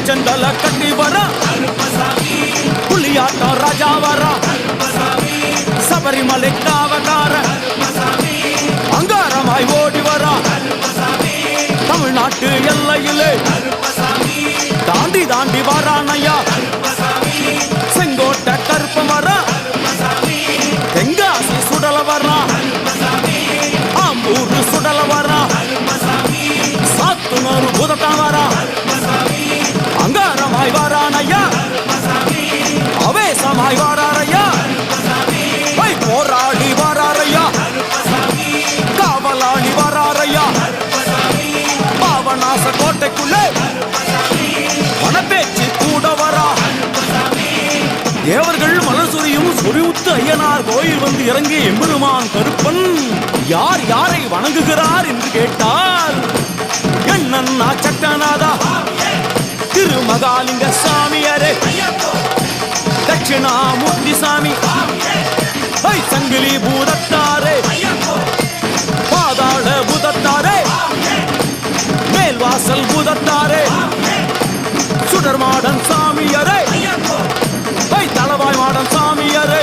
செந்தல கட்டி வர புலியாட்டம் ராஜா வர சபரிமலை காவகார அங்காரமாய் ஓடி வர தமிழ்நாட்டு எல்லையிலே தாண்டி தாண்டி வரானையா செங்கோட்டை கருப்ப வர தெங்காசி சுடல வர ஆம்பூர் சுடல வர சாத்துனூர் புதட்டம் வர அங்காரமாய் வரானையா அவேசமாய் வராரையா போராடி வராரையா காவலாளி வராரையா பாவநாச கோட்டைக்குள்ளே பணப்பேச்சு கூட வரா தேவர்கள் மலர் சொரியும் சொரிவுத்து ஐயனார் கோயில் வந்து இறங்கிய எம்பெருமான் கருப்பன் யார் யாரை வணங்குகிறார் என்று கேட்டார். என்னன்னா சட்டநாதா திருமகாலிங்க சாமியாரே தட்சிணாமூர்த்தி சாமி சங்கிலி பூதத்தாரே பாதாள பூதத்தாரே மேல்வாசல் பூதத்தாரே சுடர்மாடன் சாமியாரே தளவாய் மாடன் சாமியாரே